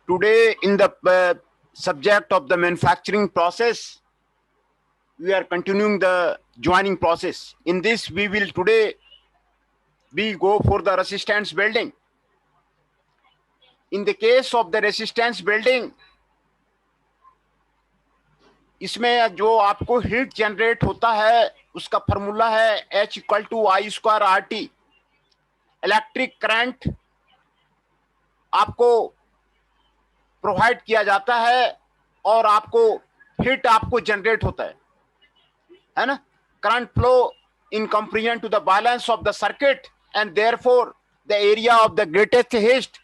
Today, in the subject of the manufacturing process, we are continuing the joining process. In this, we go for the resistance building. In the case of the resistance building, इसमें जो आपको heat generate होता है उसका formula है H equal to I square RT. Electric current आपको provide किया जाता है और आपको हीट आपको जनरेट होता है ना. Current flow in comparison to the balance of the circuit, and therefore the area of the greatest heat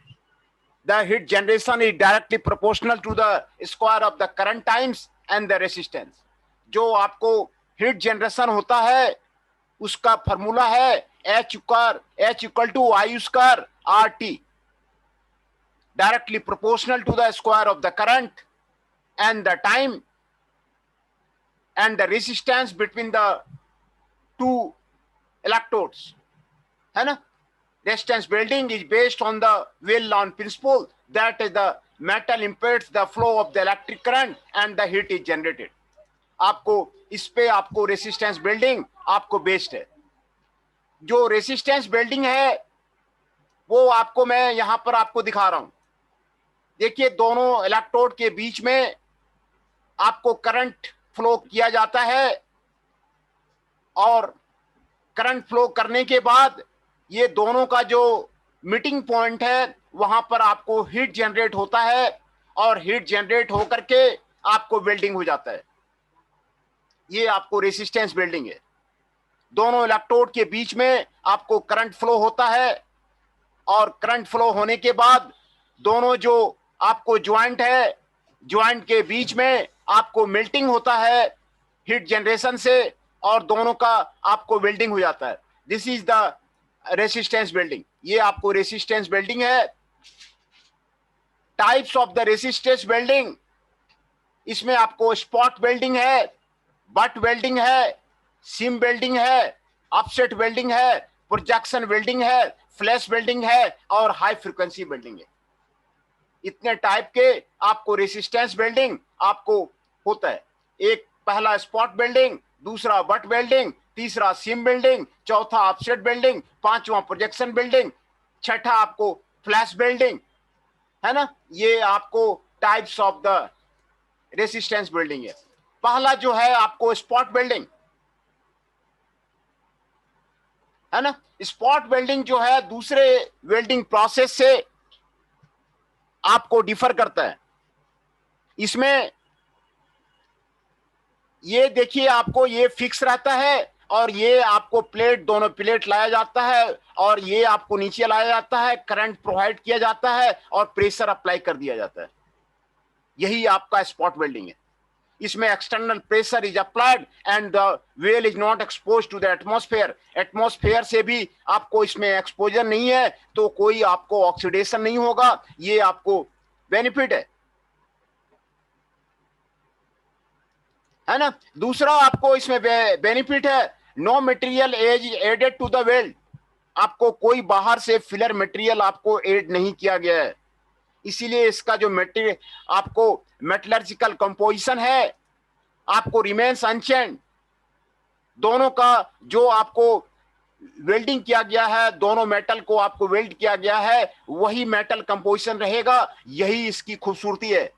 generation is directly proportional to the square of the current times and the resistance. जो आपको heat generation होता है उसका formula है H equal to I square RT, directly proportional to the square of the current and the time and the resistance between the two electrodes, है ना. Resistance building is based on the Well-Law principle, that is the metal impedes the flow of the electric current and the heat is generated. आपको इस पे आपको resistance building आपको based है. जो resistance building है वो आपको मैं यहां पर आपको दिखा रहा हूं. देखिए, दोनों इलेक्ट्रोड के बीच में आपको करंट फ्लो किया जाता है और करंट फ्लो करने के बाद ये दोनों का जो मीटिंग पॉइंट है वहां पर आपको हीट जनरेट होता है और हीट जनरेट होकर के आपको वेल्डिंग हो जाता है. ये आपको रेसिस्टेंस वेल्डिंग है. दोनों इलेक्ट्रोड के बीच में आपको करंट फ्लो होता है और करंट फ्लो होने के बाद दोनों जो आपको ज्वाइंट है, ज्वाइंट के बीच में आपको मेल्टिंग होता है हीट जनरेशन से और दोनों का आपको वेल्डिंग हो जाता है. This is the resistance welding. ये आपको रेसिस्टेंस वेल्डिंग है. Types of the resistance welding, इसमें आपको स्पॉट वेल्डिंग है, बट वेल्डिंग है, सीम वेल्डिंग है, ऑफसेट वेल्डिंग है, प्रोजेक्शन वेल्डिंग है, फ्लैश वेल्डिंग है और हाई फ्रीक्वेंसी वेल्डिंग है. इतने टाइप के आपको रेसिस्टेंस वेल्डिंग आपको होता है. एक पहला स्पॉट वेल्डिंग, दूसरा बट वेल्डिंग, तीसरा सीम वेल्डिंग, चौथा ऑफसेट वेल्डिंग, पांचवा प्रोजेक्शन वेल्डिंग, छठा आपको फ्लैश वेल्डिंग, है ना. ये आपको types of the resistance welding है. पहला जो है आपको स्पॉट वेल्डिंग, है ना. स्पॉट वेल्डिंग जो है दूसरे वेल्डिंग प्रोसेस से आपको डिफर करता है. इसमें ये देखिए, आपको ये फिक्स रहता है और ये आपको प्लेट, दोनों प्लेट लाया जाता है और ये आपको नीचे लाया जाता है, करंट प्रोवाइड किया जाता है और प्रेशर अप्लाई कर दिया जाता है. यही आपका स्पॉट वेल्डिंग है. इसमें external pressure is applied and the weld is not expose to the atmosphere. Atmosphere से भी आपको इसमें एक्सपोजर नहीं है तो कोई आपको ऑक्सीडेशन नहीं होगा. ये आपको बेनिफिट है ना. दूसरा आपको इसमें बेनिफिट है, no material as added to the weld. आपको कोई बाहर से फिलर मटेरियल आपको ऐड नहीं किया गया है, इसीलिए इसका जो मटेरियल आपको मेटलर्जिकल कंपोजिशन है आपको रिमेन्स अनचेंज. दोनों का जो आपको वेल्डिंग किया गया है, दोनों मेटल को आपको वेल्ड किया गया है, वही मेटल कंपोजिशन रहेगा. यही इसकी खूबसूरती है.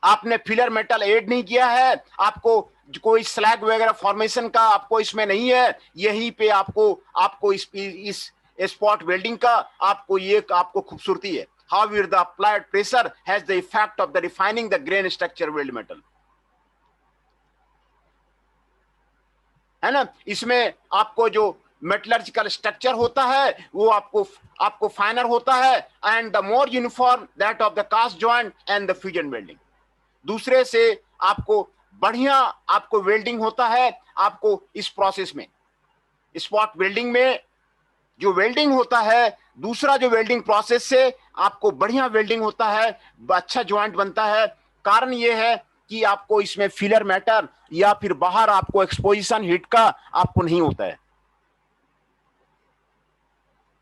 आपने फिलर मेटल ऐड नहीं किया है, आपको कोई स्लैग वगैरह फॉर्मेशन का आपको इसमें नहीं है. यहीं पे आपको इस स्पॉट वेल्डिंग का आपको ये आपको खूबसूरती है. However, the applied pressure has the effect of the refining the grain structure weld metal, है ना. इसमें आपको जो मेटलर्जिकल स्ट्रक्चर होता है वो आपको फाइनर होता है and the more uniform that of the cast joint and the fusion welding. दूसरे से आपको बढ़िया आपको वेल्डिंग होता है. आपको इस प्रोसेस में स्पॉट वेल्डिंग में जो वेल्डिंग होता है, दूसरा जो वेल्डिंग प्रोसेस से आपको बढ़िया वेल्डिंग होता है, अच्छा ज्वाइंट बनता है. कारण यह है कि आपको इसमें फिलर मैटर या फिर बाहर आपको एक्सपोजिशन हीट का आपको नहीं होता है.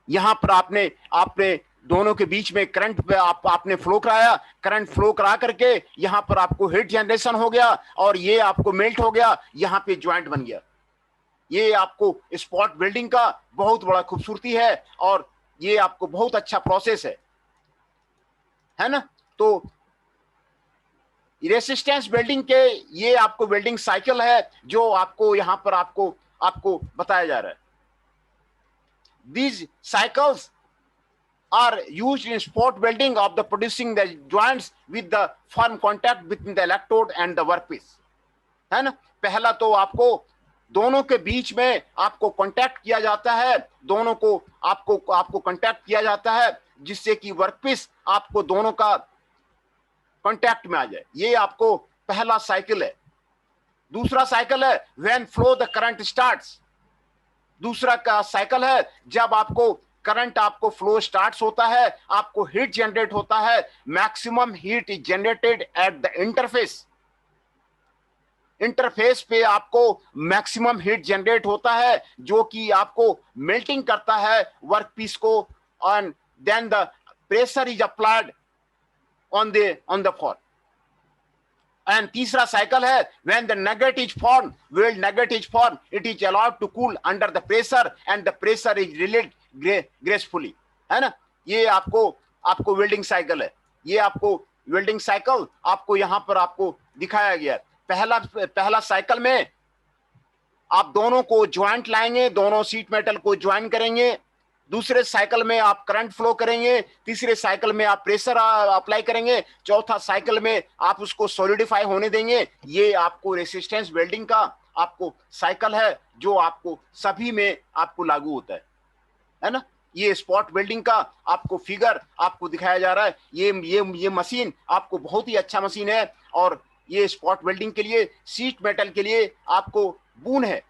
यहां पर आपने दोनों के बीच में करंट पे आपने फ्लो कराया, करंट फ्लो करा करके यहां पर आपको हीट जनरेशन हो गया और ये आपको मेल्ट हो गया, यहां पे ज्वाइंट बन गया। ये आपको स्पॉट वेल्डिंग का बहुत बड़ा खूबसूरती है और ये आपको बहुत अच्छा प्रोसेस है ना। तो रेसिस्टेंस वेल्डिंग के ये आपको वेल्डिंग साइकिल है जो आपको यहां पर आपको बताया जा रहा है। These cycles are used in spot welding of the producing the joints with the firm contact between the electrode and the workpiece, है ना। पहला तो आपको दोनों के बीच में आपको कांटेक्ट किया जाता है, दोनों को आपको कांटेक्ट किया जाता है जिससे कि वर्कपीस आपको दोनों का कांटेक्ट में आ जाए। ये आपको पहला साइकिल है। दूसरा साइकिल है when flow the current starts. दूसरा का साइकिल है जब आपको करंट आपको फ्लो स्टार्ट्स होता है, आपको हीट जनरेट होता है, maximum heat is generated at the interface. Interface पे आपको मैक्सिमम हीट जनरेट होता है जो कि आपको मेल्टिंग करता है वर्कपीस को, and then the pressure is applied on the for. And तीसरा साइकिल है when the nugget is form, weld nugget is form, it is allowed to cool under the pressure and the pressure is released gracefully, है ना। ये आपको welding cycle है। ये आपको welding cycle आपको यहां पर आपको दिखाया गया है। पहला साइकिल में आप दोनों को ज्वाइंट लाएंगे, दोनों सीट मेटल को ज्वाइन करेंगे। दूसरे साइकिल में आप करंट फ्लो करेंगे, तीसरे साइकिल में आप प्रेशर अप्लाई करेंगे, चौथा साइकिल में आप उसको सॉलिडिफाई होने देंगे। ये आपको रेसिस्टेंस वेल्डिंग का आपको साइकिल है जो आपको सभी में आपको लागू होता है ना। ये स्पॉट वेल्डिंग का आपको फिगर आपको दिखाया जा रहा है। ये मशीन आपको बहुत ही अच्छा मशीन है और ये स्पॉट वेल्डिंग के लिए, सीट मेटल के लिए आपको बून है।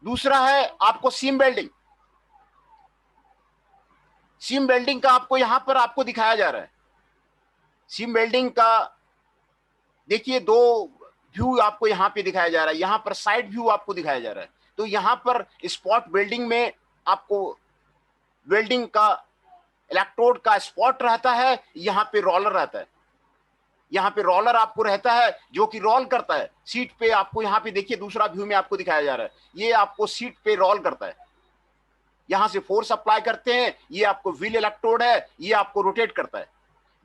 दूसरा है आपको सीम वेल्डिंग। सीम वेल्डिंग का आपको यहां पर आपको दिखाया जा रहा है। सीम वेल्डिंग का देखिए दो व्यू आपको यहां पे दिखाया जा रहा है। यहां पर साइड व्यू आपको दिखाया जा रहा है। तो यहां पर स्पॉट वेल्डिंग में आपको वेल्डिंग का इलेक्ट्रोड का स्पॉट रहता है, यहां पे रोलर रहता है। यहां पे रोलर आपको रहता है जो कि रोल करता है सीट पे। आपको यहां पे देखिए दूसरा व्यू में आपको दिखाया जा रहा है, ये आपको सीट पे रोल करता है। यहां से फोर्स अप्लाई करते हैं, ये आपको व्हील इलेक्ट्रोड है, ये आपको रोटेट करता है।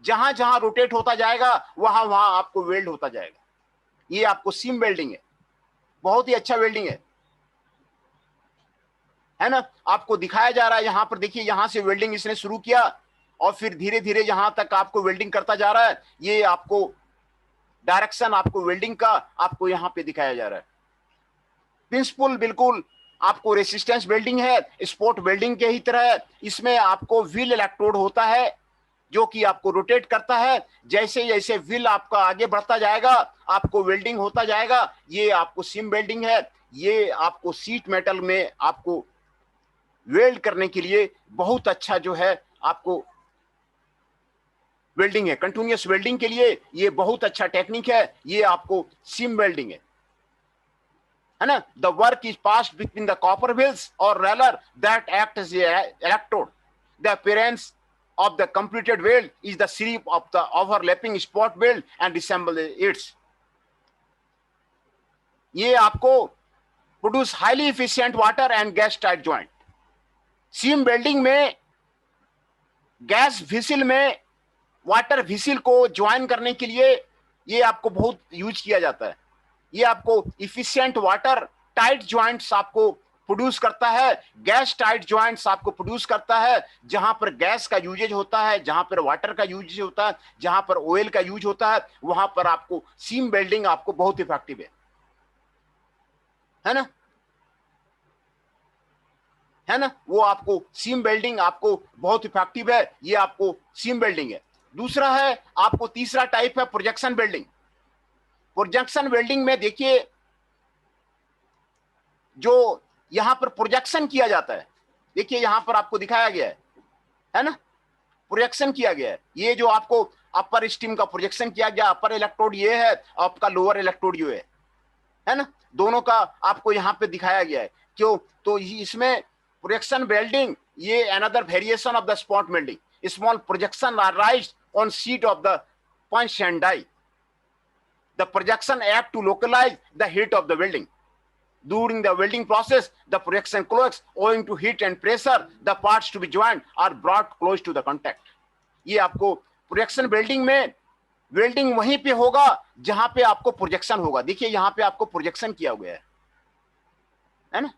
जहां जहां रोटेट होता जाएगा वहां वहां आपको वेल्ड होता जाएगा। ये आपको सीम वेल्डिंग है, बहुत ही अच्छा वेल्डिंग है ना। आपको दिखाया जा रहा है यहां पर देखिए, यहां से वेल्डिंग इसने शुरू किया और फिर धीरे धीरे यहां तक आपको वेल्डिंग करता जा रहा है। ये आपको डायरेक्शन आपको वेल्डिंग का आपको यहां पे दिखाया जा रहा है। प्रिंसिपल बिल्कुल आपको रेसिस्टेंस वेल्डिंग है, स्पॉट वेल्डिंग के ही तरह है। इसमें आपको व्हील इलेक्ट्रोड होता है जो कि आपको रोटेट करता है। जैसे जैसे व्हील आपका आगे बढ़ता जाएगा आपको वेल्डिंग होता जाएगा। ये आपको सीम वेल्डिंग है। ये आपको सीट मेटल में आपको वेल्ड करने के लिए बहुत अच्छा जो है आपको वेल्डिंग है। कंटिन्यूअस वेल्डिंग के लिए ये बहुत अच्छा टेक्निक है। ये आपको सीम वेल्डिंग है ना। The work is passed between the copper wheels और roller that act as electrode. The appearance of the completed weld is the series of the overlapping spot weld and resemble its। ये आपको produce highly efficient water and gas tight joint. Seam welding में gas vessel में water vessel को join करने के लिए ये आपको बहुत यूज किया जाता है। ये आपको इफिशिएंट वाटर टाइट ज्वाइंट्स आपको प्रोड्यूस करता है, गैस टाइट ज्वाइंट्स आपको प्रोड्यूस करता है। जहां पर गैस का यूजेज होता है, जहां पर वाटर का यूजेज होता है, जहां पर ऑयल का यूज होता है, वहां पर आपको सीम वेल्डिंग आपको बहुत इफेक्टिव है ना, है ना। वो आपको सीम वेल्डिंग आपको बहुत इफेक्टिव है। ये आपको सीम वेल्डिंग है। दूसरा है आपको तीसरा टाइप है प्रोजेक्शन वेल्डिंग। प्रोजेक्शन वेल्डिंग में देखिए जो यहां पर प्रोजेक्शन किया जाता है, देखिए यहां पर आपको दिखाया गया है ना, प्रोजेक्शन किया गया है। ये जो आपको अपर स्टीम का प्रोजेक्शन किया गया, अपर इलेक्ट्रोड ये है, आपका लोअर इलेक्ट्रोड ये है ना। दोनों का आपको यहां पे दिखाया गया है। क्यों? तो इसमें प्रोजेक्शन वेल्डिंग ये another variation of the spot welding. small projection are raised on sheet of the punch and die. The projection act to localize the heat of the welding. During the welding process, the projection cloaks owing to heat and pressure. The parts to be joined are brought close to the contact. ये आपको projection welding में welding वहीं पे होगा जहां पे आपको projection होगा. देखिए यहां पे आपको प्रोजेक्शन किया गया है ना.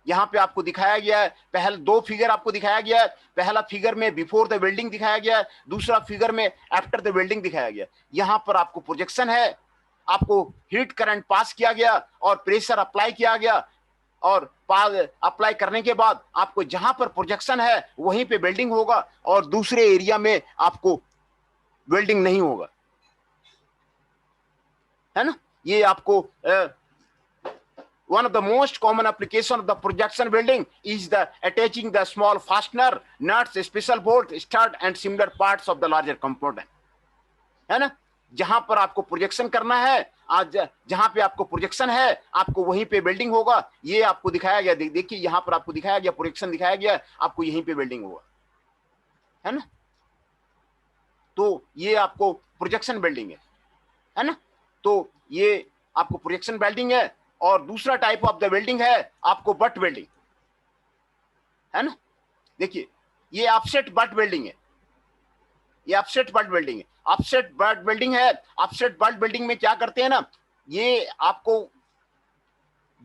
यहां पे आपको दिखाया गया है, पहले दो फिगर आपको दिखाया गया है. पहला फिगर में बिफोर द वेल्डिंग दिखाया गया है, दूसरा फिगर में आफ्टर द वेल्डिंग दिखाया गया. यहां पर आपको प्रोजेक्शन है, आपको हीट करंट पास किया गया और प्रेशर अप्लाई किया गया, और अप्लाई करने के बाद आपको जहां पर प्रोजेक्शन है वहीं पे वेल्डिंग होगा और दूसरे एरिया में आपको वेल्डिंग नहीं होगा, है ना. ये आपको one of the most common application of the projection welding is the attaching the small fastener, nuts, special bolt, stud and similar parts of the larger component, है ना. जहां पर आपको प्रोजेक्शन करना है, आज जहां पे आपको प्रोजेक्शन है आपको वहीं पे वेल्डिंग होगा. ये आपको दिखाया गया, देखिए यहां पर आपको दिखाया गया प्रोजेक्शन दिखाया गया, आपको यहीं पे वेल्डिंग होगा, है ना. तो ये आपको प्रोजेक्शन वेल्डिंग है ना. तो ये आपको प्रोजेक्शन वेल्डिंग है. और दूसरा टाइप ऑफ द वेल्डिंग है आपको बट वेल्डिंग, है ना. देखिए ये ऑफसेट बट वेल्डिंग है, ये ऑफसेट बट वेल्डिंग है. ऑफसेट बट वेल्डिंग है. ऑफसेट बट वेल्डिंग में क्या करते हैं ना, ये आपको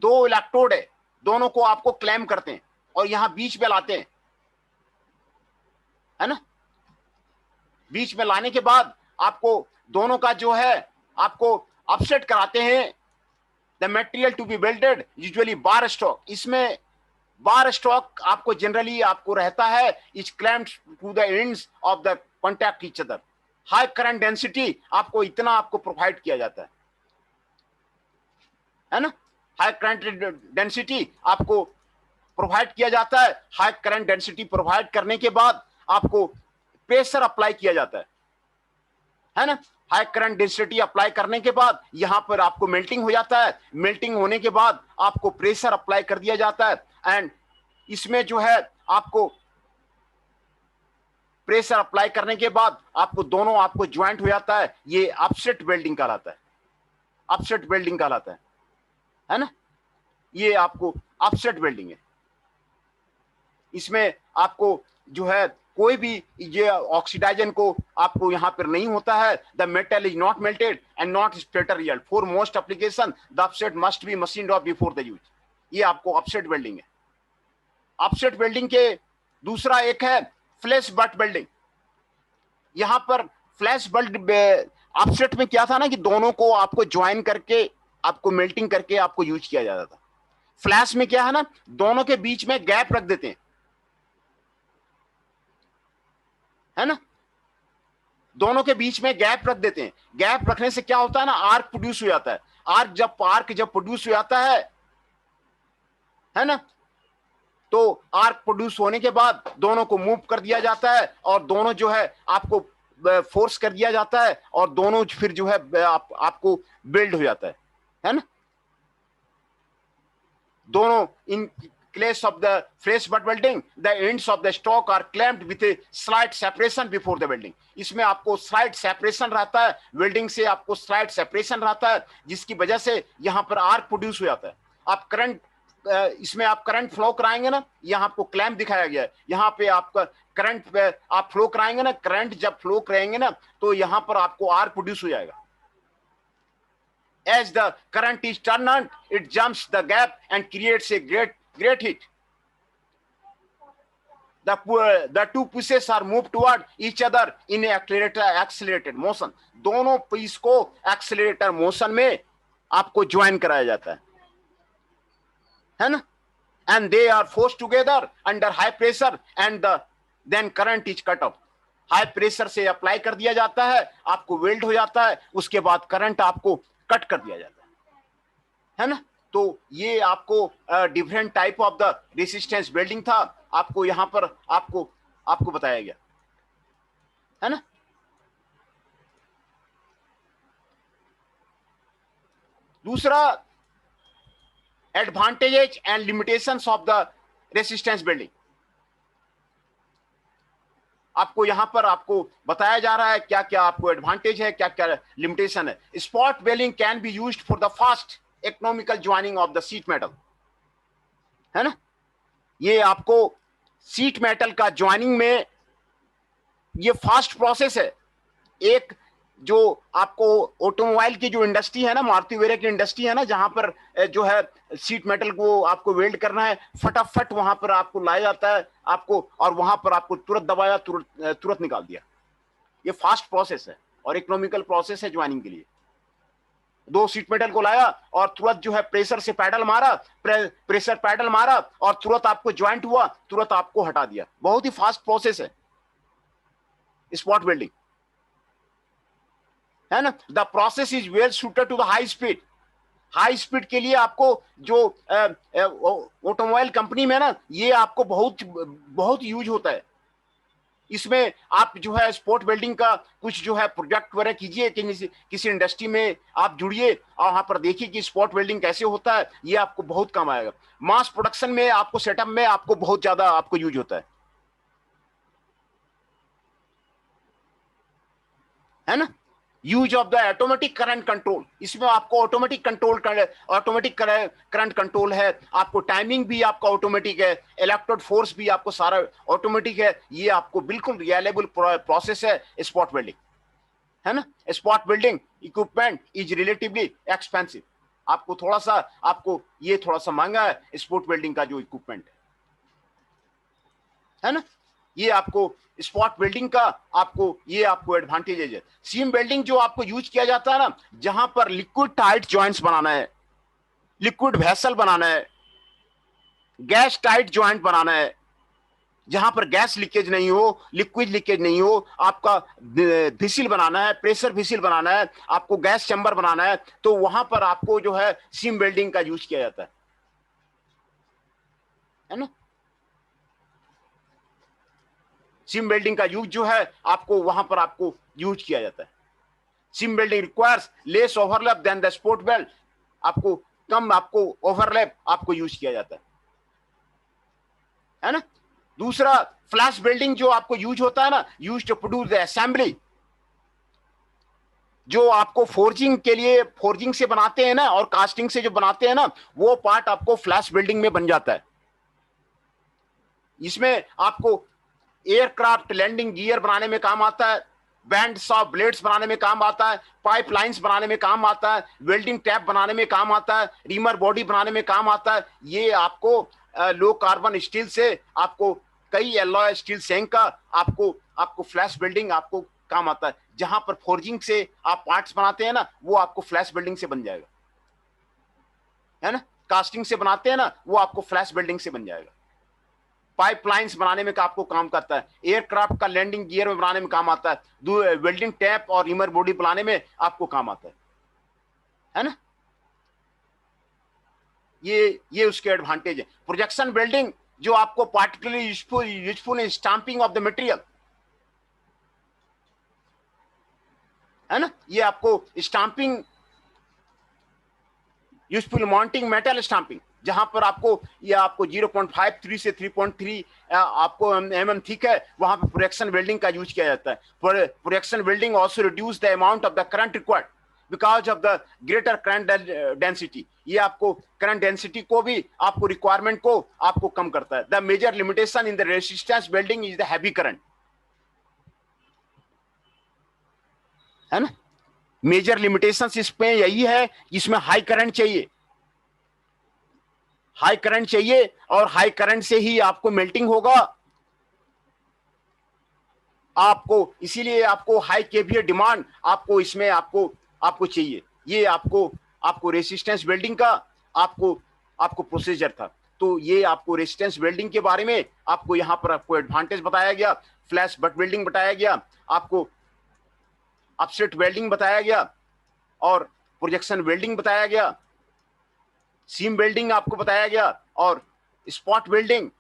दो इलेक्ट्रोड है, दोनों को आपको क्लैम करते हैं और यहां बीच में लाते हैं, है ना. बीच में लाने के बाद आपको दोनों का जो है आपको ऑफसेट कराते हैं. The material to be welded usually bar stock. इसमें बार स्टॉक आपको जनरली आपको रहता है, is clamped to the ends of the contact each other. High current density आपको इतना आपको प्रोवाइड किया जाता है ना. हाई करंट डेंसिटी आपको प्रोवाइड किया जाता है. हाई करंट डेंसिटी प्रोवाइड करने के बाद आपको प्रेशर अप्लाई किया जाता है ना. हाई करंट डेंसिटी अप्लाई करने के बाद यहां पर आपको मेल्टिंग हो जाता है. मेल्टिंग होने के बाद आपको प्रेशर अप्लाई कर दिया जाता है एंड इसमें जो है आपको प्रेशर अप्लाई करने के बाद आपको दोनों आपको ज्वाइंट हो जाता है. ये ऑफसेट वेल्डिंग कहलाता है, ऑफसेट वेल्डिंग कहलाता है ना. ये आपको ऑफसेट वेल्डिंग है. इसमें आपको जो है कोई भी ये ऑक्सीडाइजन को आपको यहां पर नहीं होता है. The metal is not melted and not splitter result. For most application the offset must be machined of before the use. ये आपको ऑफसेट वेल्डिंग है. ऑफसेट वेल्डिंग के दूसरा एक है फ्लैश बट वेल्डिंग. यहां पर फ्लैश बट ऑफसेट में क्या था ना कि दोनों को आपको ज्वाइन करके आपको मेल्टिंग करके आपको यूज किया जाता था. फ्लैश में क्या है ना, दोनों के बीच में गैप रख देते हैं, है ना. दोनों के बीच में गैप रख देते हैं. गैप रखने से क्या होता है ना, आर्क प्रोड्यूस हो जाता है. आर्क जब प्रोड्यूस हो जाता है ना, तो आर्क प्रोड्यूस होने के बाद दोनों को मूव कर दिया जाता है और दोनों जो है आपको फोर्स कर दिया जाता है और दोनों फिर जो है आपको बिल्ड हो जाता है ना. दोनों इन case of the fresh butt welding, the ends of the stock are clamped with a slight separation before the welding. इसमें आपको slight separation रहता है, welding से आपको slight separation रहता है, जिसकी वजह से यहाँ पर arc produce हो जाता है. आप करंट इसमें आप करंट फ्लो कराएंगे ना, यहाँ आपको क्लैम्प दिखाया गया है. यहाँ पे आपका करंट आप फ्लो कराएंगे ना, करंट जब फ्लो कराएंगे ना तो यहाँ पर आपको आर्क प्रोड्यूस हो जाएगा. As the current is turned on, it jumps the gap and creates a great heat. The two pieces are moved toward each other in accelerated motion. दोनों पीस को एक्सेलरेटर मोशन में आपको join कराया जाता है ना. And they are forced together under high pressure and then current is cut off. High pressure से apply कर दिया जाता है, आपको वेल्ड हो जाता है, उसके बाद करंट आपको कट कर दिया जाता है ना. तो ये आपको different type of the resistance welding था, आपको यहां पर आपको बताया गया है ना. दूसरा advantages and limitations of the resistance welding. आपको यहाँ पर आपको बताया जा रहा है क्या क्या आपको एडवांटेज है, क्या क्या लिमिटेशन है। Spot welding can be used for the fast economical joining of the sheet metal, है ना। ये आपको शीट मेटल का ज्वाइनिंग में ये फास्ट प्रोसेस है। एक जो आपको ऑटोमोबाइल की जो इंडस्ट्री है ना, मारुति वगैरह की इंडस्ट्री है ना, जहां पर जो है शीट मेटल को आपको वेल्ड करना है, फटाफट वहां पर आपको लाया जाता है आपको, और वहां पर आपको तुरंत दबाया, तुरंत निकाल दिया। ये फास्ट प्रोसेस है और इकोनॉमिकल प्रोसेस है ज्वाइनिंग के लिए। दो शीट मेटल को लाया और तुरंत जो है प्रेशर से पैडल मारा, प्रेशर पैडल मारा और तुरंत आपको ज्वाइंट हुआ, तुरंत आपको हटा दिया। बहुत ही फास्ट प्रोसेस है स्पॉट वेल्डिंग, है ना। The process is well suited to the high speed. High speed के लिए आपको जो ऑटोमोबाइल कंपनी में ना, ये आपको बहुत बहुत यूज होता है। इसमें आप जो है स्पॉट वेल्डिंग का कुछ जो है प्रोजेक्ट वगैरह कीजिए, किसी इंडस्ट्री में आप जुड़िए और वहां पर देखिए कि स्पॉट वेल्डिंग कैसे होता है। ये आपको बहुत काम आएगा। मास प्रोडक्शन में आपको सेटअप में आपको बहुत ज्यादा आपको यूज होता है ना। Use of the automatic current control, इसमें आपको ऑटोमेटिक करंट कंट्रोल है। आपको टाइमिंग भी आपका ऑटोमेटिक है, इलेक्ट्रोड फोर्स भी आपको सारा ऑटोमेटिक है। ये आपको बिल्कुल रिलायबल प्रोसेस है स्पॉट वेल्डिंग, है ना। Spot welding equipment is relatively expensive. आपको थोड़ा सा आपको ये थोड़ा सा महंगा है स्पॉट वेल्डिंग का जो इक्विपमेंट है ना। ये आपको स्पॉट वेल्डिंग का आपको ये आपको एडवांटेज है। सीम वेल्डिंग जो आपको यूज किया जाता है ना, जहां पर लिक्विड टाइट जॉइंट्स बनाना है, लिक्विड वेसल बनाना है, गैस टाइट जॉइंट बनाना है, जहां पर गैस लीकेज नहीं हो, लिक्विड लीकेज नहीं हो, आपका विसिल बनाना है, प्रेशर विसिल बनाना है, आपको गैस चैम्बर बनाना है, तो वहां पर आपको जो है सीम वेल्डिंग का यूज किया जाता है ना। सीम वेल्डिंग का यूज जो है आपको वहां पर आपको यूज किया जाता है। Seam welding requires less overlap than the spot weld. आपको कम आपको ओवरलैप आपको यूज किया जाता है ना। दूसरा फ्लैश वेल्डिंग जो आपको यूज होता है ना, use to produce the assembly. जो आपको फोर्जिंग के लिए फोर्जिंग से बनाते हैं ना और कास्टिंग से जो बनाते हैं ना, वो पार्ट आपको फ्लैश वेल्डिंग में बन जाता है। इसमें आपको एयरक्राफ्ट लैंडिंग गियर बनाने में काम आता है, बैंड सॉ ब्लेड्स बनाने में काम आता है, पाइपलाइंस बनाने में काम आता है, वेल्डिंग टैप बनाने में काम आता है, रीमर बॉडी बनाने में काम आता है। ये आपको लो कार्बन स्टील से आपको कई एलॉय स्टील सेंक का आपको आपको फ्लैश वेल्डिंग आपको काम आता है। जहां पर फोर्जिंग से आप पार्ट्स बनाते हैं ना, वो आपको फ्लैश वेल्डिंग से बन जाएगा, है ना। कास्टिंग से बनाते हैं ना, वो आपको फ्लैश वेल्डिंग से बन जाएगा। पाइपलाइंस बनाने में आपको काम करता है, एयरक्राफ्ट का लैंडिंग गियर में बनाने में काम आता है, वेल्डिंग टैप और रीमर बॉडी बनाने में आपको काम आता है ना। ये उसके एडवांटेज है। प्रोजेक्शन वेल्डिंग जो आपको particularly useful in stamping of the material, है ना। ये आपको stamping useful mounting metal stamping, जहां पर आपको ये आपको 0.53 से 3.3 आपको mm थिक है, वहां पर प्रोजेक्शन वेल्डिंग का यूज किया जाता है। Projection welding also reduce the amount of the current required because of the greater current density. ये आपको करंट डेंसिटी को भी आपको रिक्वायरमेंट को आपको कम करता है। The major limitation in the resistance welding is the heavy current, है ना। मेजर लिमिटेशन इसमें यही है, इसमें हाई करंट चाहिए, हाई करंट चाहिए, और हाई करंट से ही आपको मेल्टिंग होगा आपको। इसीलिए आपको हाई केवीए डिमांड आपको इसमें आपको आपको चाहिए। ये आपको आपको रेसिस्टेंस वेल्डिंग का आपको आपको प्रोसीजर था। तो ये आपको रेसिस्टेंस वेल्डिंग के बारे में आपको यहां पर आपको एडवांटेज बताया गया, फ्लैश बट वेल्डिंग बताया गया, आपको अपसेट वेल्डिंग बताया गया, और प्रोजेक्शन वेल्डिंग बताया गया, सीम वेल्डिंग आपको बताया गया, और स्पॉट वेल्डिंग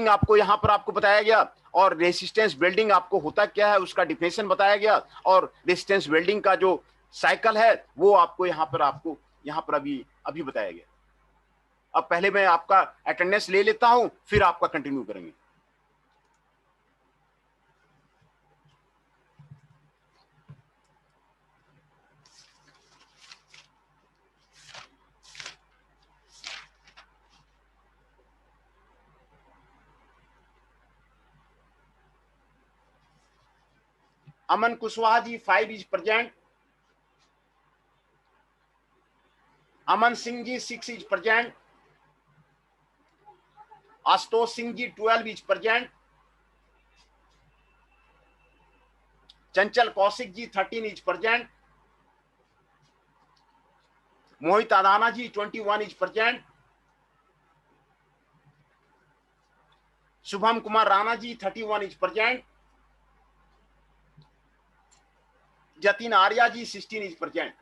आपको यहां पर आपको बताया गया, और रेसिस्टेंस वेल्डिंग आपको होता क्या है उसका डिफिनेशन बताया गया, और रेसिस्टेंस वेल्डिंग का जो साइकिल है वो आपको यहां पर अभी अभी बताया गया। अब पहले मैं आपका अटेंडेंस ले लेता हूं, फिर आपका कंटिन्यू करेंगे। Aman Kushwaha ji 5 is present, Aman Singh ji 6 is present, Ashutosh Singh ji 12 is present, Chanchal Kaushik ji 13 is present, Mohit Adana ji 21 is present, Shubham Kumar Rana ji 31 is present, Jatin Arya ji 16 is present.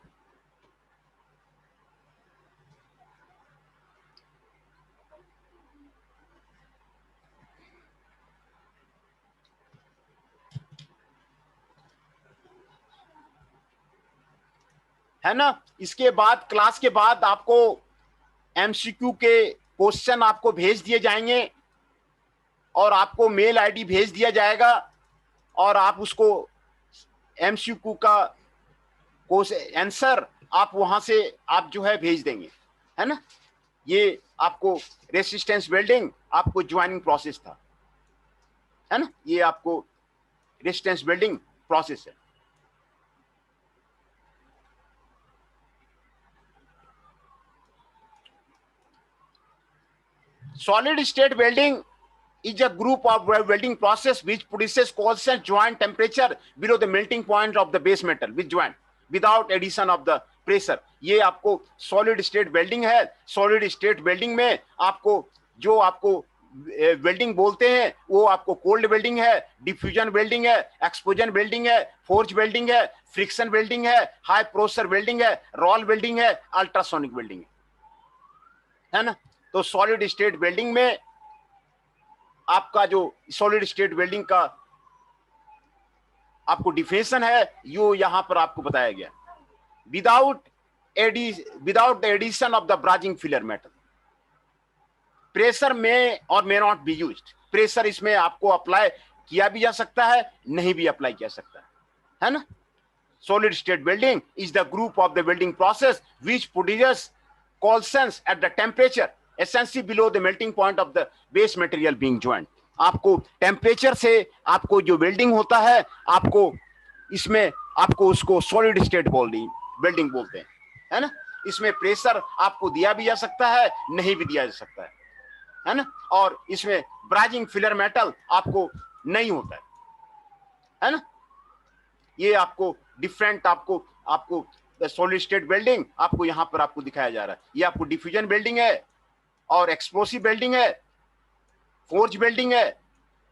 है ना। इसके बाद क्लास के बाद आपको एमसीक्यू के क्वेश्चन आपको भेज दिए जाएंगे और आपको मेल आईडी भेज दिया जाएगा और आप उसको एमसीक्यू का आंसर आप वहां से आप जो है भेज देंगे, है ना। ये आपको रेसिस्टेंस बिल्डिंग आपको ज्वाइनिंग प्रोसेस था, है ना। ये आपको रेसिस्टेंस बिल्डिंग प्रोसेस है। Solid state welding is a group of welding process which produces constant joint temperature below the melting point of the base metal with joint without addition of the pressure. ये आपको solid state welding है। solid state welding में आपको जो आपको welding बोलते हैं वो आपको कोल्ड वेल्डिंग है, डिफ्यूजन वेल्डिंग है, एक्सपोजन वेल्डिंग है, फोर्ज वेल्डिंग है, फ्रिक्शन वेल्डिंग है, हाई प्रेशर वेल्डिंग है, रॉल वेल्डिंग है, अल्ट्रासोनिक वेल्डिंग है ना। तो सॉलिड स्टेट वेल्डिंग में आपका जो सॉलिड स्टेट वेल्डिंग का आपको डिफिनेशन है यो यहां पर आपको बताया गया। Without the addition of the brazing filler metal, pressure में और may not be used. Pressure इसमें आपको अप्लाई किया भी जा सकता है, नहीं भी अप्लाई किया सकता है ना। Solid state welding is the group of the welding process which produces coalescence at the temperature essentially below the melting point of the base material being joined। आपको टेम्परेचर से आपको जो वेल्डिंग होता है आपको इसमें आपको उसको सॉलिड स्टेट वेल्डिंग बोलते हैं, है ना। इसमें प्रेशर आपको दिया भी जा सकता है, नहीं भी दिया जा सकता है ना। और इसमें ब्राजिंग फिलर मेटल आपको नहीं होता है ना। ये आपको डिफरेंट आपको सॉलिड स्टेट वेल्डिंग आपको यहां पर आपको दिखाया जा रहा है। ये आपको डिफ्यूजन वेल्डिंग है और एक्सप्लोसिव वेल्डिंग है, फोर्ज वेल्डिंग है,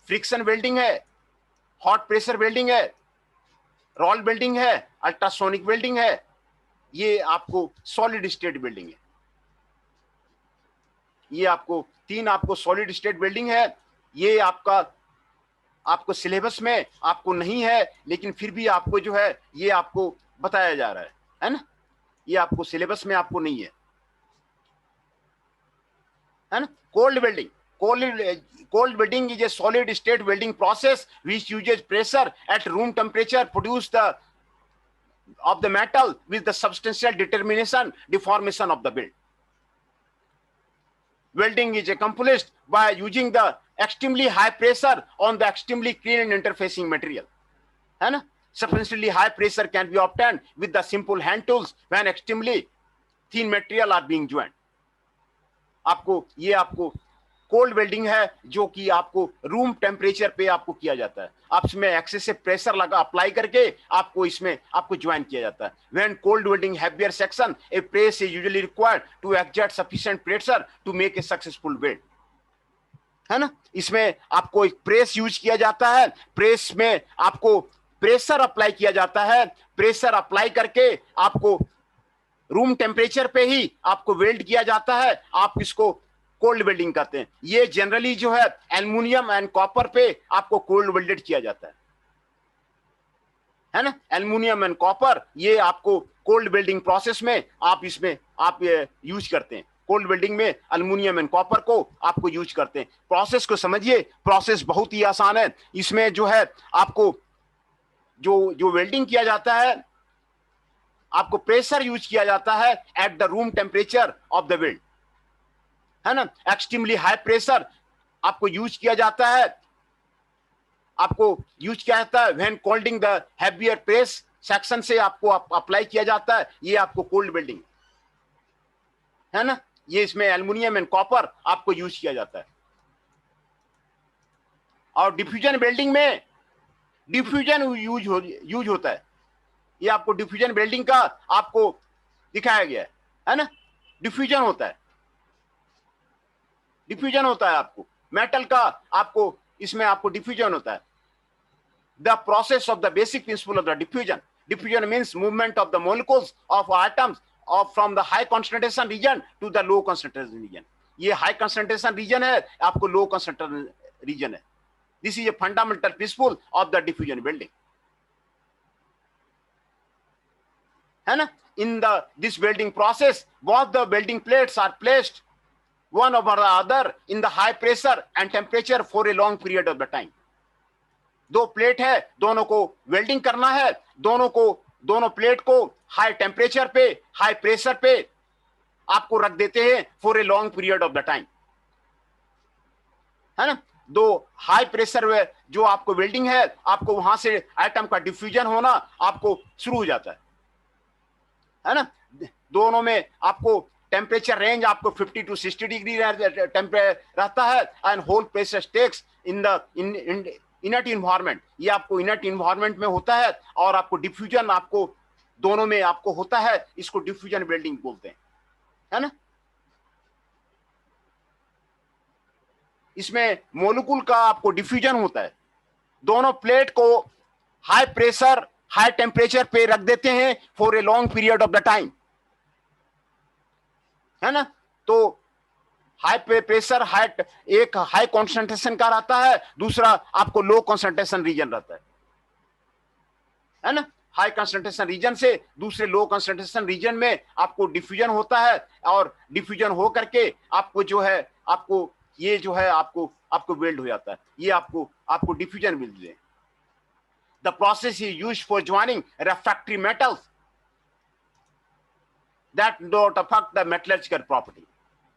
फ्रिक्शन वेल्डिंग है, हॉट प्रेशर वेल्डिंग है, रॉल वेल्डिंग है, अल्ट्रासोनिक वेल्डिंग है। ये आपको सॉलिड स्टेट वेल्डिंग है। ये आपको तीन आपको सॉलिड स्टेट वेल्डिंग है। ये आपको सिलेबस में आपको नहीं है, लेकिन फिर भी आपको जो है ये आपको बताया जा रहा है ना। ये आपको सिलेबस में आपको नहीं है ना। Cold welding, cold welding is a solid state welding process which uses pressure at room temperature produce of the metal with the substantial deformation of the build. Welding is accomplished by using the extremely high pressure on the extremely clean and interfacing material, है ना। Substantially high pressure can be obtained with the simple hand tools when extremely thin material are being joined। ये आपको cold welding है जो कि आपको room temperature पे आपको किया जाता है। आप इसमें एक्सेसिव प्रेशर लगा अप्लाई करके आपको इसमें आपको ज्वाइन किया जाता है। When cold welding heavier section a press is usually required to exert sufficient pressure to make a successful weld, है ना। इसमें आपको एक प्रेस यूज किया जाता है। प्रेस में आपको प्रेशर अप्लाई किया जाता है। प्रेशर अप्लाई करके आपको रूम टेम्परेचर पे ही आपको वेल्ड किया जाता है। आप इसको कोल्ड वेल्डिंग करते हैं। ये जनरली जो है एल्युमिनियम एंड कॉपर पे आपको कोल्ड वेल्डेड किया जाता है ना। एल्युमिनियम एंड कॉपर ये आपको कोल्ड वेल्डिंग प्रोसेस में आप इसमें आप यूज करते हैं। कोल्ड वेल्डिंग में एल्युमिनियम एंड कॉपर को आपको यूज करते हैं। प्रोसेस को समझिए, प्रोसेस बहुत ही आसान है। इसमें जो है आपको जो वेल्डिंग किया जाता है आपको प्रेशर यूज किया जाता है at the room temperature of the weld, है ना। एक्सट्रीमली हाई प्रेशर आपको यूज किया जाता है आपको यूज किया जाता है when कोल्डिंग the heavier press section से आपको अप्लाई किया जाता है, ये आपको कोल्ड वेल्डिंग है ना। ये इसमें एल्युमिनियम एंड कॉपर आपको यूज किया जाता है। और डिफ्यूजन वेल्डिंग में डिफ्यूजन यूज होता है। ये आपको डिफ्यूजन वेल्डिंग का आपको दिखाया गया है ना। डिफ्यूजन होता है, डिफ्यूजन होता है आपको मेटल का, आपको इसमें आपको डिफ्यूजन होता है। The process of the basic principle of the diffusion, diffusion means movement of the molecules of atoms of from the high concentration region to the low concentration region. ये हाई कंसंट्रेशन रीजन है, आपको low concentration region है। This is a fundamental principle of the diffusion welding, है ना। In this welding process, both the welding plates are placed one over the other in the high pressure and temperature for a long period of the time. दो plate है, दोनों को welding करना है, दोनों plate को हाई टेम्परेचर पे, high pressure पे आपको रख देते हैं for a long period of the time, है ना। दो हाई प्रेशर जो आपको वेल्डिंग है, आपको वहां से एटम का डिफ्यूजन होना आपको शुरू हो जाता है ना। दोनों में आपको टेम्परेचर रेंज आपको 50 to 60 डिग्री टेम्परेचर रहता है and whole pressure stakes in the inert environment. ये आपको इनर्ट इन्वायरमेंट में होता है और आपको डिफ्यूजन आपको दोनों में आपको होता है। इसको डिफ्यूजन वेल्डिंग बोलते हैं, है ना। इसमें मोलिक्यूल का आपको डिफ्यूजन होता है। दोनों प्लेट को हाई प्रेशर हाई टेम्परेचर पे रख देते हैं for a long period of the time, है ना। तो हाई प्रेशर एक हाई कॉन्सेंट्रेशन का रहता है, दूसरा आपको लो कॉन्सेंट्रेशन रीजन रहता है ना। हाई कंसंट्रेशन रीजन से दूसरे लो कंसंट्रेशन रीजन में आपको डिफ्यूजन होता है और डिफ्यूजन हो करके आपको जो है आपको ये जो है आपको वेल्ड हो जाता है। ये आपको डिफ्यूजन मिलते हैं। The process is used for joining refractory metals that don't affect the metallurgical property,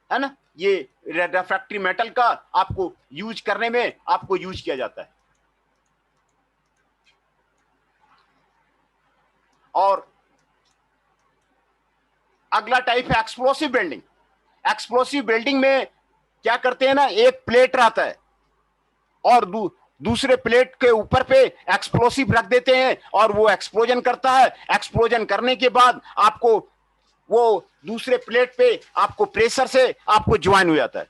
है ना। ये रिफ्रैक्टरी मेटल का आपको यूज करने में आपको यूज किया जाता है। और अगला टाइप है एक्सप्लोसिव वेल्डिंग। एक्सप्लोसिव वेल्डिंग में क्या करते हैं ना, एक प्लेट रहता है और दूसरे प्लेट के ऊपर पे एक्सप्लोसिव रख देते हैं और वो एक्सप्लोजन करता है। एक्सप्लोजन करने के बाद आपको वो दूसरे प्लेट पे आपको प्रेशर से आपको ज्वाइन हो जाता है।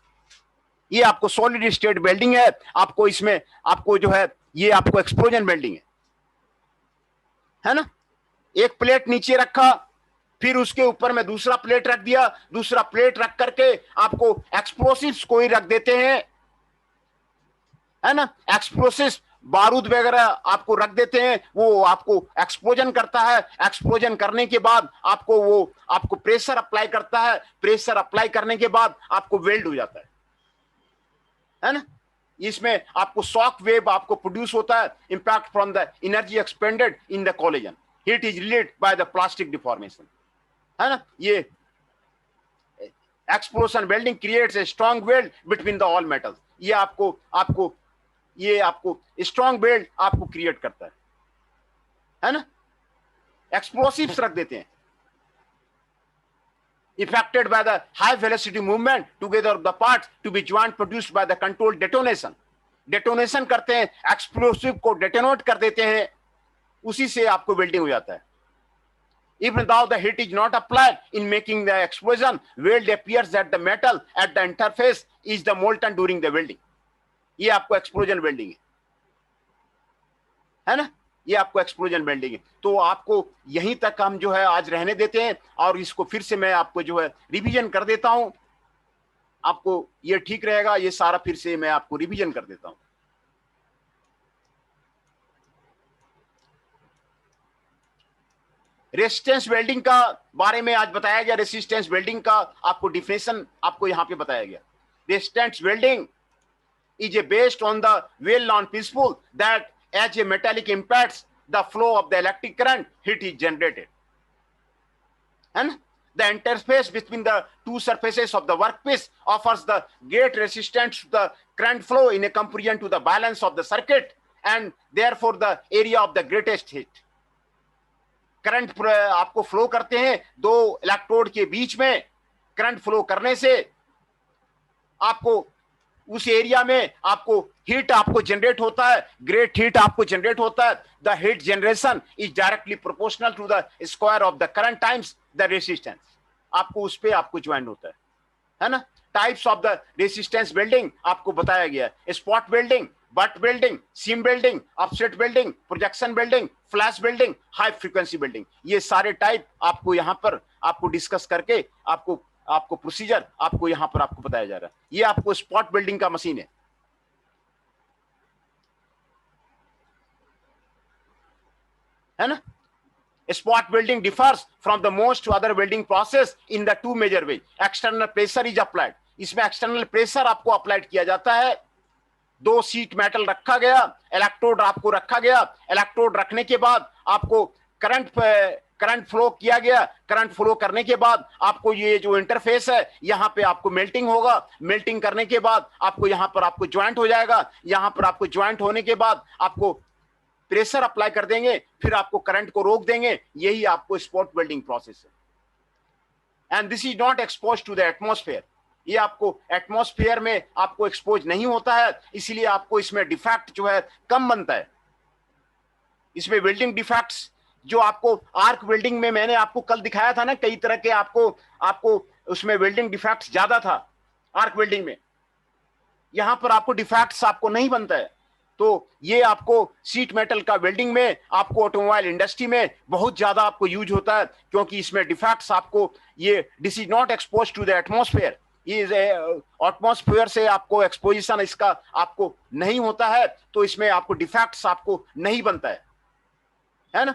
ये आपको सॉलिड स्टेट वेल्डिंग है। आपको इसमें आपको जो है ये आपको एक्सप्लोजन वेल्डिंग है ना। एक प्लेट नीचे रखा, फिर उसके ऊपर में दूसरा प्लेट रख दिया, दूसरा प्लेट रख करके आपको एक्सप्लोसिव्स को ही रख देते हैं, है ना। एक्सप्लोसिव बारूद वगैरह आपको रख देते हैं, वो आपको एक्सप्लोजन करता है। एक्सप्लोजन करने के बाद आपको प्रेशर अप्लाई करता है। प्रेशर अप्लाई करने के बाद आपको वेल्ड हो जाता है ना। इसमें आपको शॉक वेव आपको प्रोड्यूस होता है, impact from the energy expanded in the collision, heat is released by the plastic deformation, है ना। ये explosion welding creates a strong weld between the all metals. ये आपको स्ट्रॉन्ग वेल्ड आपको क्रिएट करता है ना। एक्सप्लोसिव्स रख देते हैं। Affected by the high velocity movement together of the parts to be joint produced by the controlled detonation. Detonation करते हैं, एक्सप्लोसिव को डेटोनेट कर देते हैं, उसी से आपको वेल्डिंग हो जाता है। Even though the heat is not applied in making the explosion, weld appears that the metal at the interface is the molten during the welding. ये आपको एक्सप्लोजन वेल्डिंग है ना। ये आपको एक्सप्लोजन वेल्डिंग है। तो आपको यहीं तक हम जो है आज रहने देते हैं और इसको फिर से मैं आपको जो है रिवीजन कर देता हूं। आपको ये ठीक रहेगा, ये सारा फिर से मैं आपको रिवीजन कर देता हूं। रेजिस्टेंस वेल्डिंग का बारे में आज बताया गया। रेजिस्टेंस वेल्डिंग का आपको डिफिनेशन आपको यहां पे बताया गया। Resistance welding is based on the well-known principle that as a metallic impacts the flow of the electric current, heat is generated. And the interface between the two surfaces of the workpiece offers the great resistance to the current flow in a comparison to the balance of the circuit and therefore the area of the greatest heat. Current आपको flow करते हैं दो electrode के बीच में, current flow करने से आपको उस एरिया में आपको हीट आपको जनरेट होता है, ग्रेट हीट आपको जनरेट होता है. The heat generation is directly proportional to the square of the current times the resistance. आपको उस पे आपको ज्वाइन होता है ना. Types of the resistance building आपको बताया गया है. Spot building, butt building, seam building, offset building, projection building, flash building, high frequency building. ये सारे टाइप आपको यहां पर आपको डिस्कस करके आपको प्रोसीजर आपको यहां पर आपको बताया जा रहा है. ये आपको स्पॉट बिल्डिंग का मशीन है ना. Spot building differs from the most other building process in the two major way. External pressure is applied. इसमें एक्सटर्नल प्रेशर आपको अप्लाइड किया जाता है. दो शीट मेटल रखा गया, इलेक्ट्रोड आपको रखा गया. इलेक्ट्रोड रखने के बाद आपको करंट फ्लो किया गया. करंट फ्लो करने के बाद आपको ये जो इंटरफेस है यहां पे आपको मेल्टिंग होगा. मेल्टिंग करने के बाद आपको यहां पर आपको ज्वाइंट हो जाएगा. यहां पर आपको ज्वाइंट होने के बाद आपको प्रेशर अप्लाई कर देंगे, फिर आपको करंट को रोक देंगे. यही आपको स्पॉट वेल्डिंग प्रोसेस है. And this is not expose to the atmosphere. ये आपको एटमॉस्फेयर में आपको एक्सपोज नहीं होता है, इसलिए आपको इसमें डिफेक्ट जो है कम बनता है. इसमें वेल्डिंग डिफेक्ट्स जो आपको आर्क वेल्डिंग में मैंने आपको कल दिखाया था ना, कई तरह के आपको उसमें वेल्डिंग डिफेक्ट्स ज्यादा था आर्क वेल्डिंग में. यहां पर आपको डिफेक्ट्स आपको नहीं बनता है. तो ये आपको शीट मेटल का वेल्डिंग में आपको ऑटोमोबाइल इंडस्ट्री में बहुत ज्यादा आपको यूज होता है, क्योंकि इसमें डिफेक्ट्स आपको ये this is not expose to the atmosphere. ये एटमॉस्फेयर से आपको एक्सपोजिशन इसका आपको नहीं होता है, तो इसमें आपको डिफेक्ट्स आपको नहीं बनता है ना.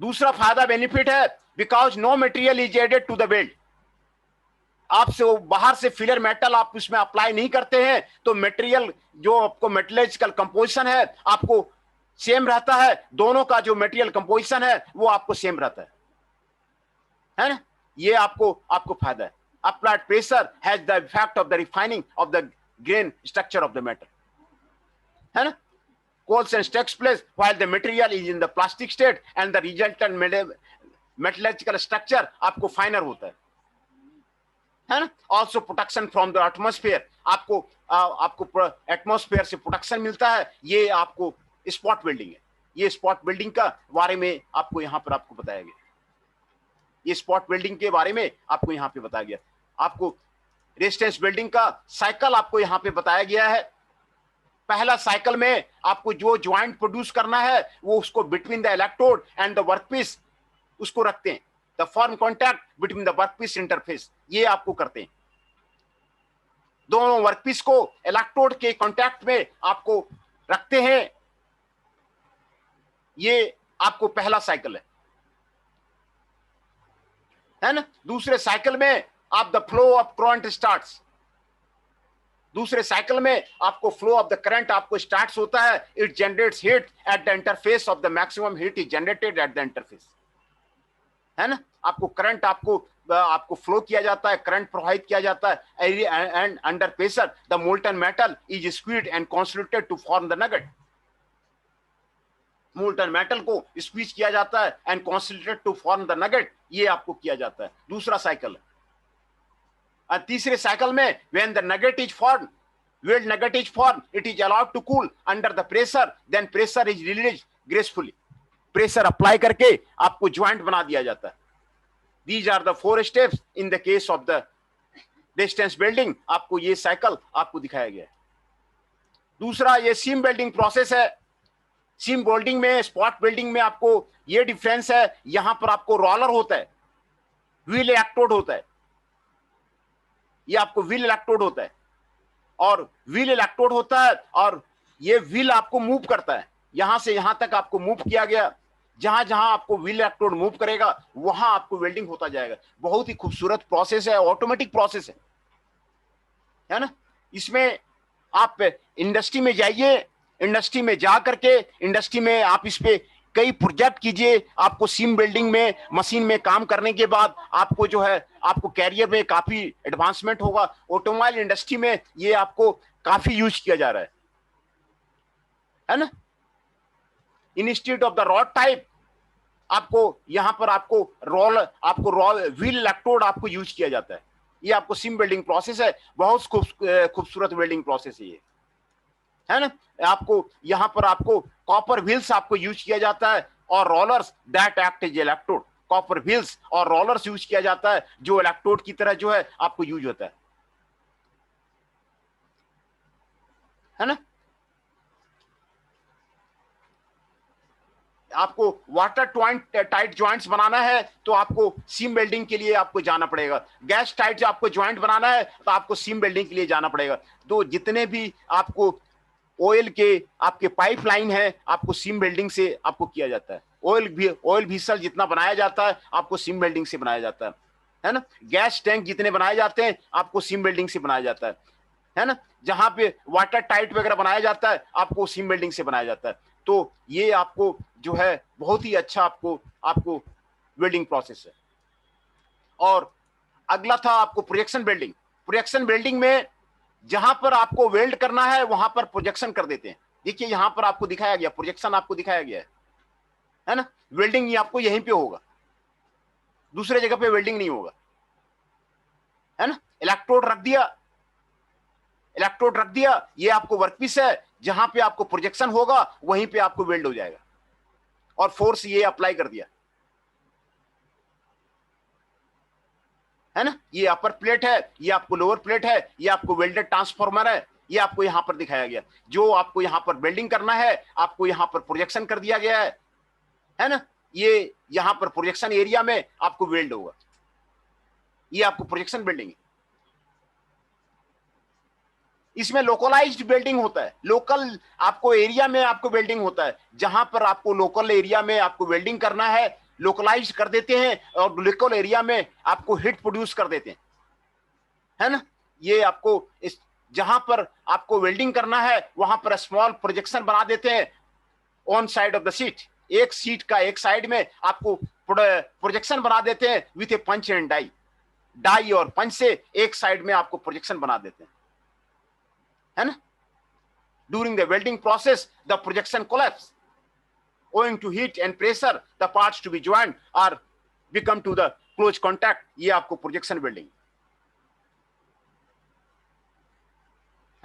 दूसरा फायदा बेनिफिट है, because no material is added to the weld. आपसे बाहर से फिलर मेटल आप इसमें अप्लाई नहीं करते हैं, तो मटेरियल जो आपको मेटलर्जिकल कंपोजिशन है आपको सेम रहता है. दोनों का जो मटेरियल कंपोजिशन है वो आपको सेम रहता है ना. ये आपको फायदा है. Applied pressure has the effect of the refining of the grain structure of the metal, है ना. Coalescence takes place while the material is in the plastic state and the resultant metallurgical structure आपको finer होता है ना. Also protection from the atmosphere, आपको atmosphere से protection मिलता है. ये आपको स्पॉट बिल्डिंग है. ये स्पॉट बिल्डिंग का बारे में आपको यहां पर आपको बताया गया. ये स्पॉट बिल्डिंग के बारे में आपको यहां पे बताया गया. आपको रेजिस्टेंस बिल्डिंग का साइकिल आपको यहां पे बताया गया है. पहला साइकिल में आपको जो ज्वाइंट प्रोड्यूस करना है वो उसको between the electrode and the workpiece उसको रखते हैं. The form contact between the workpiece interface, ये आपको करते हैं. दोनों वर्कपीस को इलेक्ट्रोड के कॉन्टैक्ट में आपको रखते हैं. ये आपको पहला साइकिल है ना. दूसरे साइकिल में आप the flow of current starts. दूसरे साइकिल में आपको फ्लो ऑफ द करंट आपको स्टार्ट होता है. It generates heat at the interface of the maximum heat is generated at the interface, है ना. आपको करंट आपको फ्लो किया जाता है, करंट प्रवाहित किया जाता है. And under pressure the molten metal is squeezed and consolidated to form the nugget. Molten metal को स्क्वीज किया जाता है and consolidated to form the nugget. ये आपको किया जाता है. दूसरा साइकिल है. तीसरे साइकिल में when the nugget is formed, weld nugget is formed, it is allowed to cool under the pressure, then pressure is released gracefully. Pressure apply करके आपको ज्वाइंट बना दिया जाता है. These are the 4 steps in the case of the resistance building. आपको ये cycle आपको दिखाया गया है. दूसरा ये सीम वेल्डिंग प्रोसेस है. सीम वेल्डिंग में स्पॉट वेल्डिंग में आपको ये डिफरेंस है, यहां पर आपको रोलर होता है, व्हील इलेक्ट्रोड होता है. ये आपको व्हील इलेक्ट्रोड होता है और व्हील इलेक्ट्रोड होता है और ये व्हील आपको मूव करता है. यहां से यहां तक आपको मूव किया गया. जहां जहां आपको व्हील इलेक्ट्रोड मूव करेगा वहां आपको वेल्डिंग होता जाएगा. बहुत ही खूबसूरत प्रोसेस है, ऑटोमेटिक प्रोसेस है ना. इसमें आप इंडस्ट्री में जाइए, इंडस्ट्री में जा करके इंडस्ट्री में आप इस पे कई प्रोजेक्ट कीजिए, आपको सीम बिल्डिंग में मशीन में काम करने के बाद आपको जो है आपको कैरियर में काफी एडवांसमेंट होगा। ऑटोमोबाइल इंडस्ट्री में ये आपको काफी यूज किया जा रहा है ना। Institute of the rod type आपको यहां पर आपको रोल व्हील इलेक्ट्रोड आपको यूज किया जाता है। ये आपको सीम बिल्डिंग प्रोसेस है, बहुत खूबसूरत बिल्डिंग प्रोसेस है ये, है ना। आपको यहां पर आपको कॉपर व्हील्स आपको यूज किया जाता है और rollers that act as electrode. Copper wheels और रोलर्स यूज किया जाता है जो इलेक्ट्रोड की तरह जो है आपको यूज होता है ना। आपको वाटर टाइट ज्वाइंट्स बनाना है तो आपको सीम वेल्डिंग के लिए आपको जाना पड़ेगा। गैस टाइट आपको ज्वाइंट बनाना है तो आपको सीम वेल्डिंग के लिए जाना पड़ेगा। तो जितने भी आपको ऑयल के आपके पाइपलाइन है आपको सीम वेल्डिंग से आपको किया जाता है। ऑयल व्हीसल जितना बनाया जाता है आपको सीम वेल्डिंग से बनाया जाता है ना। गैस टैंक जितने बनाए जाते हैं आपको सीम वेल्डिंग से बनाया जाता है ना। जहां पे वाटर टाइट वगैरह बनाया जाता है आपको सीम वेल्डिंग से बनाया जाता है। तो ये आपको जो है बहुत ही अच्छा आपको वेल्डिंग प्रोसेस है। और अगला था आपको प्रोजेक्शन वेल्डिंग। प्रोजेक्शन वेल्डिंग में जहां पर आपको वेल्ड करना है वहां पर प्रोजेक्शन कर देते हैं। देखिए यहां पर आपको दिखाया गया, प्रोजेक्शन आपको दिखाया गया है ना। वेल्डिंग ये आपको यहीं पे होगा, दूसरे जगह पे वेल्डिंग नहीं होगा, है ना। इलेक्ट्रोड रख दिया, ये आपको वर्कपीस है, जहां पे आपको प्रोजेक्शन होगा वहीं पे आपको वेल्ड हो जाएगा, और फोर्स ये अप्लाई कर दिया, है ना। ये अपर प्लेट है, ये आपको लोअर प्लेट है, ये आपको वेल्डेड ट्रांसफार्मर है, ये आपको यहां पर दिखाया गया। जो आपको यहां पर वेल्डिंग करना है आपको यहां पर प्रोजेक्शन कर दिया गया है ना। ये यहां पर प्रोजेक्शन एरिया में आपको वेल्ड होगा, ये आपको प्रोजेक्शन वेल्डिंग है। इसमें लोकलाइज्ड वेल्डिंग होता है, लोकल आपको एरिया में आपको वेल्डिंग होता है। जहां पर आपको लोकल एरिया में आपको वेल्डिंग करना है लोकलाइज कर देते हैं, और लोकल एरिया में आपको हीट प्रोड्यूस कर देते हैं, है ना। ये आपको इस जहां पर आपको वेल्डिंग करना है वहां पर स्मॉल प्रोजेक्शन बना देते हैं on side of the sheet. एक सीट का एक साइड में आपको प्रोजेक्शन बना देते हैं with a punch and die और पंच से एक साइड में आपको प्रोजेक्शन बना देते हैं, है ना। During the welding process, the projection collapse. Owing to heat and pressure, the parts to be joined are become to the close contact. ये आपको projection welding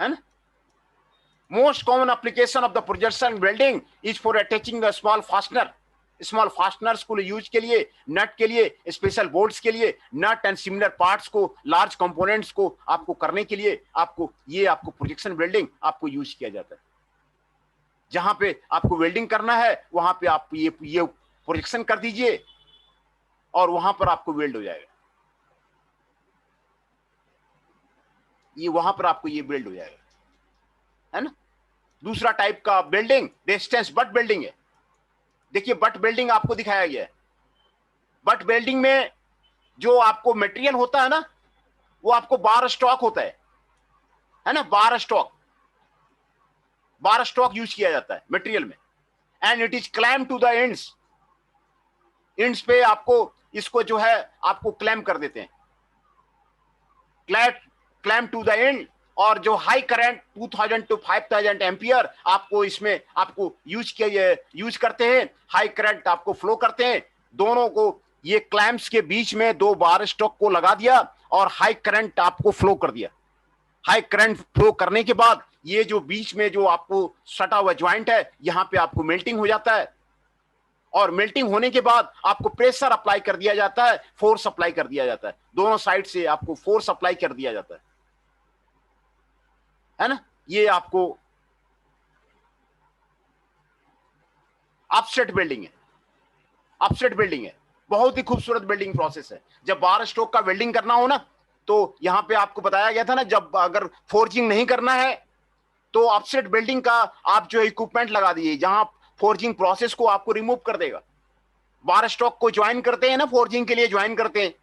है ना। Most common application of the projection welding is for attaching a small fastener. Small fasteners को use के लिए, नट के लिए, special bolts के लिए, नट एंड सिमिलर पार्ट्स को, लार्ज कंपोनेंट्स को आपको करने के लिए आपको प्रोजेक्शन वेल्डिंग आपको यूज किया जाता है। जहां पे आपको वेल्डिंग करना है वहां पे आप ये प्रोजेक्शन कर दीजिए और वहां पर आपको वेल्ड हो जाएगा, ये वहां पर आपको ये वेल्ड हो जाएगा, है ना। दूसरा टाइप का वेल्डिंग रेजिस्टेंस बट वेल्डिंग है। देखिए बट वेल्डिंग आपको दिखाया गया है। बट वेल्डिंग में जो आपको मटेरियल होता है ना वो आपको बार स्टॉक होता है ना। बार स्टॉक यूज किया जाता है मटेरियल में, and it is clamp to the ends पे आपको इसको जो है आपको क्लैम कर देते हैं, क्लैम टू द एंड। और जो हाई करंट 2000 to 5000 एम्पियर आपको इसमें आपको यूज करते हैं, हाई करंट आपको फ्लो करते हैं। दोनों को ये क्लैम्प्स के बीच में दो बार स्टॉक को लगा दिया और हाई करंट आपको फ्लो कर दिया। हाई करंट फ्लो करने के बाद ये जो बीच में जो आपको सटा हुआ ज्वाइंट है यहां पे आपको मेल्टिंग हो जाता है, और मेल्टिंग होने के बाद आपको प्रेशर अप्लाई कर दिया जाता है, फोर्स अप्लाई कर दिया जाता है, दोनों साइड से आपको फोर्स अप्लाई कर दिया जाता है ना। ये आपको अपसेट वेल्डिंग है, बहुत ही खूबसूरत वेल्डिंग प्रोसेस है। जब बार स्टॉक का वेल्डिंग करना हो ना तो यहां पे आपको बताया गया था ना, जब अगर फोर्जिंग नहीं करना है तो अपसेट वेल्डिंग का आप जो इक्विपमेंट लगा दीजिए जहां फोर्जिंग प्रोसेस को आपको रिमूव कर देगा। बार स्टॉक को ज्वाइन करते हैं ना, फोर्जिंग के लिए ज्वाइन करते हैं,